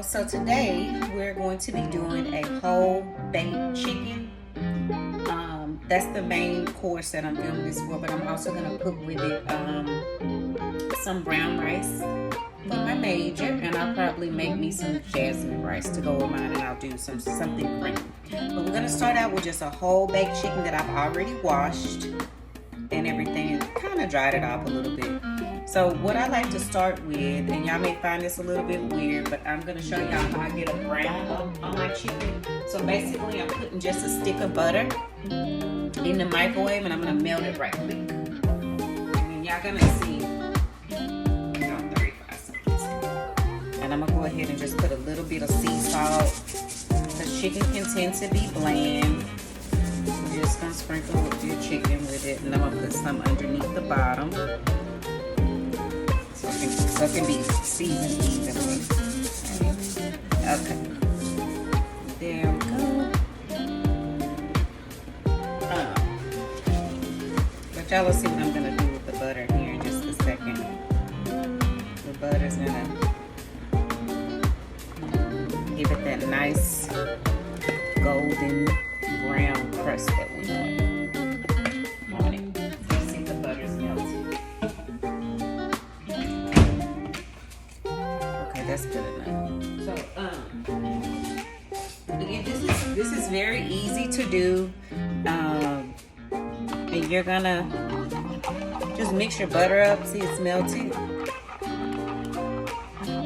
y'all. So today we're going to be doing a whole baked chicken. That's the main course that I'm doing this for, but I'm also going to put with it some brown rice for my major, and I'll probably make me some jasmine rice to go with mine, and I'll do something creamy. But we're going to start out with just a whole baked chicken that I've already washed and everything, and kind of dried it off a little bit. So what I like to start with, and y'all may find this a little bit weird, but I'm going to show y'all how I get a brown on my chicken. So basically I'm putting just a stick of butter in the microwave, and I'm going to melt it right quick. And then y'all going to see, 35 seconds. And I'm going to go ahead and just put a little bit of sea salt, because chicken can tend to be bland. You're just going to sprinkle your chicken with it, and I'm going to put some underneath the bottom. So it can be seasoned evenly. Okay. There we go. But y'all will see what I'm going to do with the butter here in just a second. The butter's going to give it that nice golden brown crust that we want it. You see the butter's melted. That's good enough. So, again, this is very easy to do. And you're gonna just mix your butter up. See, it's melted.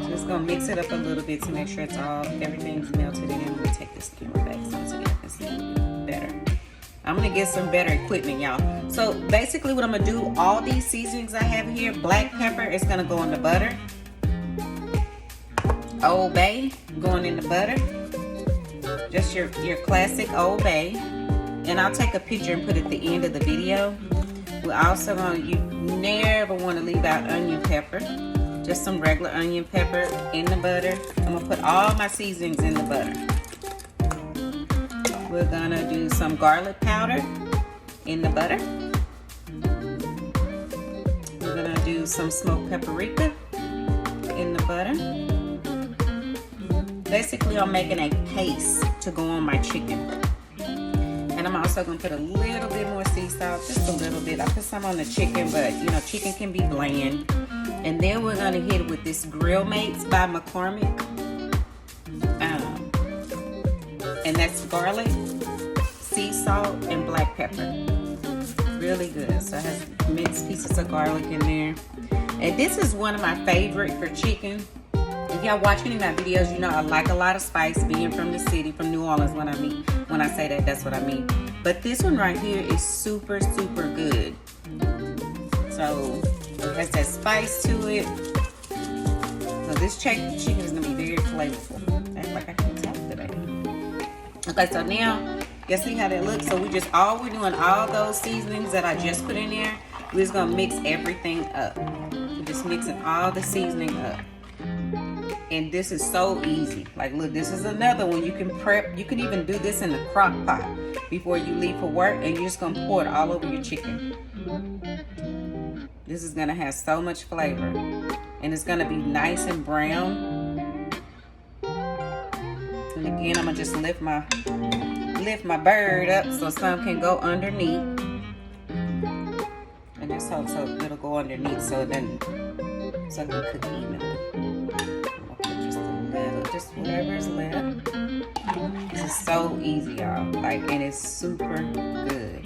Just gonna mix it up a little bit to make sure everything's melted. And then we'll take this camera back so you can see better. I'm gonna get some better equipment, y'all. So basically, what I'm gonna do, all these seasonings I have here, black pepper is gonna go in the butter. Old Bay going in the butter, just your classic Old Bay, and I'll take a picture and put it at the end of the video. We're also you never want to leave out onion pepper, just some regular onion pepper in the butter. I'm gonna put all my seasonings in the butter. We're gonna do some garlic powder in the butter. We're gonna do some smoked paprika in the butter. Basically, I'm making a paste to go on my chicken. And I'm also going to put a little bit more sea salt, just a little bit. I put some on the chicken, but you know, chicken can be bland. And then we're going to hit it with this Grill Mates by McCormick. And that's garlic, sea salt, and black pepper. Really good. So it has minced pieces of garlic in there. And this is one of my favorite for chicken. If y'all watch any of my videos, you know I like a lot of spice, being from the city, from New Orleans. When I say that, that's what I mean. But this one right here is super, super good. So it has that spice to it. So this chicken is gonna be very flavorful. Act like I can talk today. Okay, so now you see how that looks. So we're doing all those seasonings that I just put in there. We're just gonna mix everything up. We're just mixing all the seasoning up. And this is so easy. Like, look, this is another one you can prep. You can even do this in the crock pot before you leave for work, and you're just gonna pour it all over your chicken. This is gonna have so much flavor, and it's gonna be nice and brown. And again, I'm gonna just lift my bird up so some can go underneath, and just hope so it'll go underneath so it can cook evenly. Just whatever's left. This is so easy, y'all. And it's super good.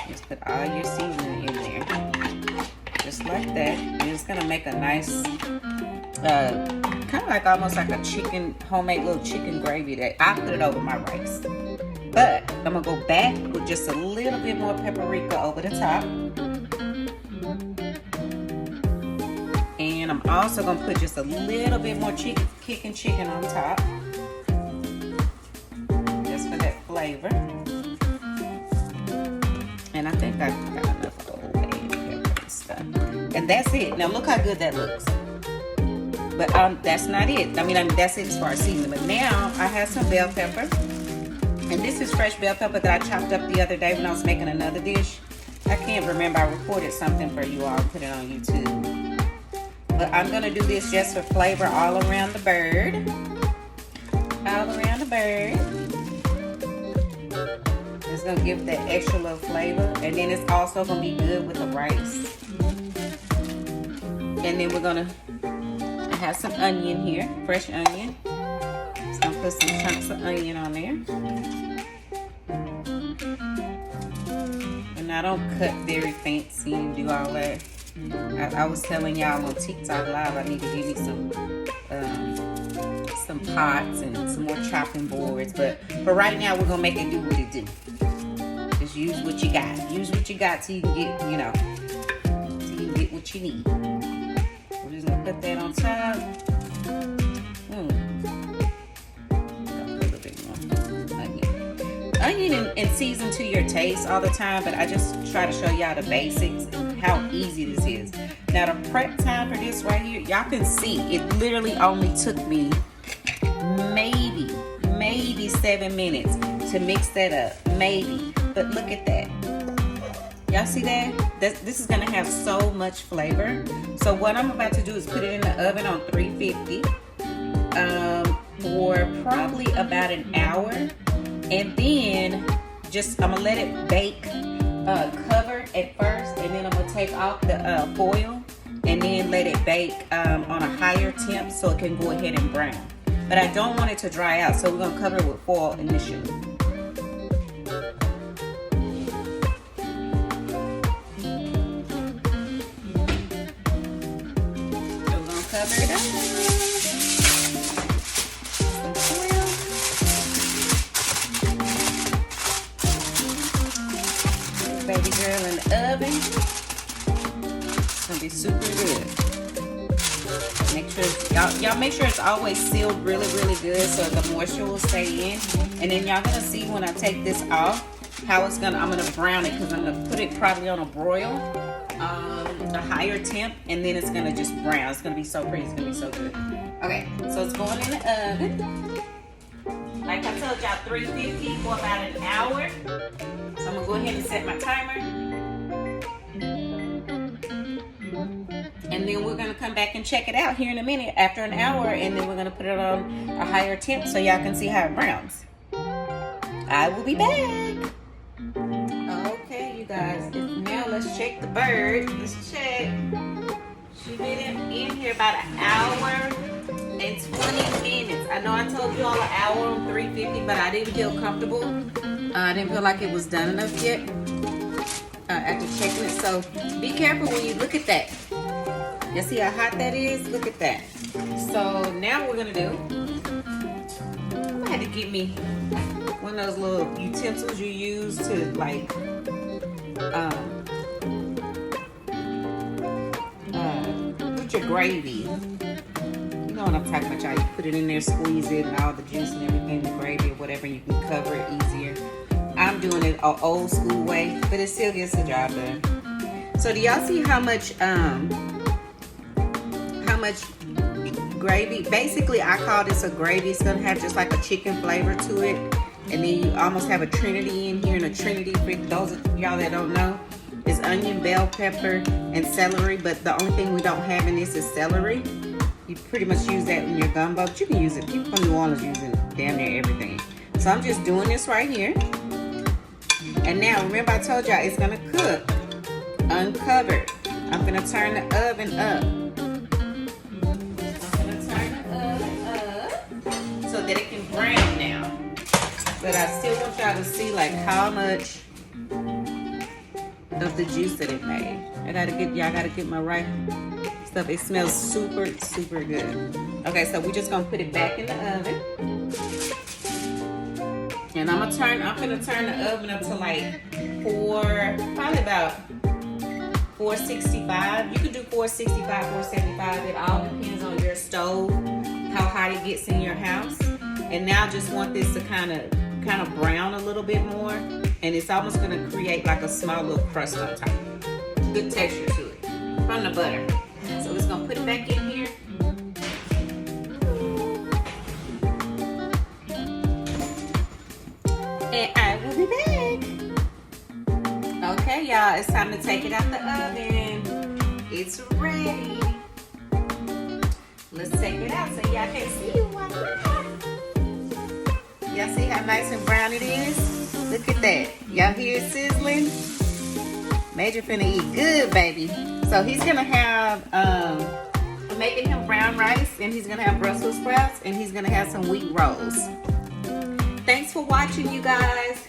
Just put all your seasoning in there, just like that. And it's gonna make a nice, kind of like almost like a homemade little chicken gravy that I put it over my rice. But I'm gonna go back with just a little bit more paprika over the top. And I'm also gonna put just a little bit more kicking chicken on top, just for that flavor. And I think I've got enough Old Bay pepper and stuff. And that's it. Now look how good that looks. But that's not it. I mean, that's it as far as seasoning. But now I have some bell pepper, and this is fresh bell pepper that I chopped up the other day when I was making another dish. I can't remember. I recorded something for you all and put it on YouTube. But I'm gonna do this just for flavor all around the bird. All around the bird. It's gonna give that extra little flavor. And then it's also gonna be good with the rice. And then we're gonna have some onion here, fresh onion. So I'm gonna put some chunks of onion on there. And I don't cut very fancy and do all that. I was telling y'all on TikTok Live I need to give me some pots and some more chopping boards. But for right now, we're gonna make it do what it do. Just use what you got. Use what you got till you can get, you know, till you can get what you need. We're just gonna put that on top. Put a little bit more onion. Onion and season to your taste all the time, but I just try to show y'all the basics and how easy this is. Now the prep time for this right here, y'all can see it literally only took me maybe 7 minutes to mix that up, maybe. But look at that. Y'all see that? This is gonna have so much flavor. So what I'm about to do is put it in the oven on 350 for probably about an hour. And then I'm gonna let it bake covered at first, and then I'm gonna take off the foil and then let it bake on a higher temp so it can go ahead and brown. But I don't want it to dry out, so we're gonna cover it with foil initially. So we're gonna cover it up. Some foil. Baby girl in the oven. It's gonna be super good. Make sure y'all make sure it's always sealed really good so the moisture will stay in. And then y'all gonna see when I take this off how it's gonna, I'm gonna brown it because I'm gonna put it probably on a broil, a higher temp, and then it's gonna just brown. It's gonna be so pretty. It's gonna be so good. Okay, so it's going in the oven. Like I told y'all, 350 for about an hour. So I'm gonna go ahead and set my timer. And then we're gonna come back and check it out here in a minute after an hour, and then we're gonna put it on a higher temp so y'all can see how it browns. I will be back. Okay, you guys, now let's check the bird. Let's check. She's been in here about an hour and 20 minutes. I know I told you all an hour on 350, but I didn't feel comfortable. I didn't feel like it was done enough yet after checking it. So be careful when you look at that. You see how hot that is? Look at that. So now what we're gonna do, I'm gonna have to get me one of those little utensils you use to like put your gravy. You know what I'm talking about, y'all. You put it in there, squeeze it, and all the juice and everything, the gravy or whatever, and you can cover it easier. I'm doing it an old school way, but it still gets the job done. So do y'all see how much gravy? Basically, I call this a gravy. It's gonna have just like a chicken flavor to it, and then you almost have a trinity in here. And a trinity, for those of y'all that don't know, is onion, bell pepper, and celery. But the only thing we don't have in this is celery. You pretty much use that in your gumbo, but you can use it. People from New Orleans using damn near everything. So I'm just doing this right here. And now remember I told y'all it's gonna cook uncovered. I'm gonna turn the oven up. So that it can brown now. But I still want y'all to see like how much of the juice that it made. Y'all gotta get my right stuff. It smells super good. Okay, so we're just gonna put it back in the oven. And I'm gonna turn the oven up to like probably about 465. You could do 465, 475. It all depends on your stove, how hot it gets in your house. And now just want this to kind of brown a little bit more, and it's almost gonna create like a small little crust on top. Good texture to it from the butter. So we're just gonna put it back in here. And I will be back. Okay, y'all, it's time to take it out the oven. It's ready. Let's take it out so y'all can see what. Y'all see how nice and brown it is? Look at that. Y'all hear it sizzling? Major finna eat good, baby. So he's gonna have, I'm making him brown rice, and he's gonna have Brussels sprouts, and he's gonna have some wheat rolls. Thanks for watching, you guys.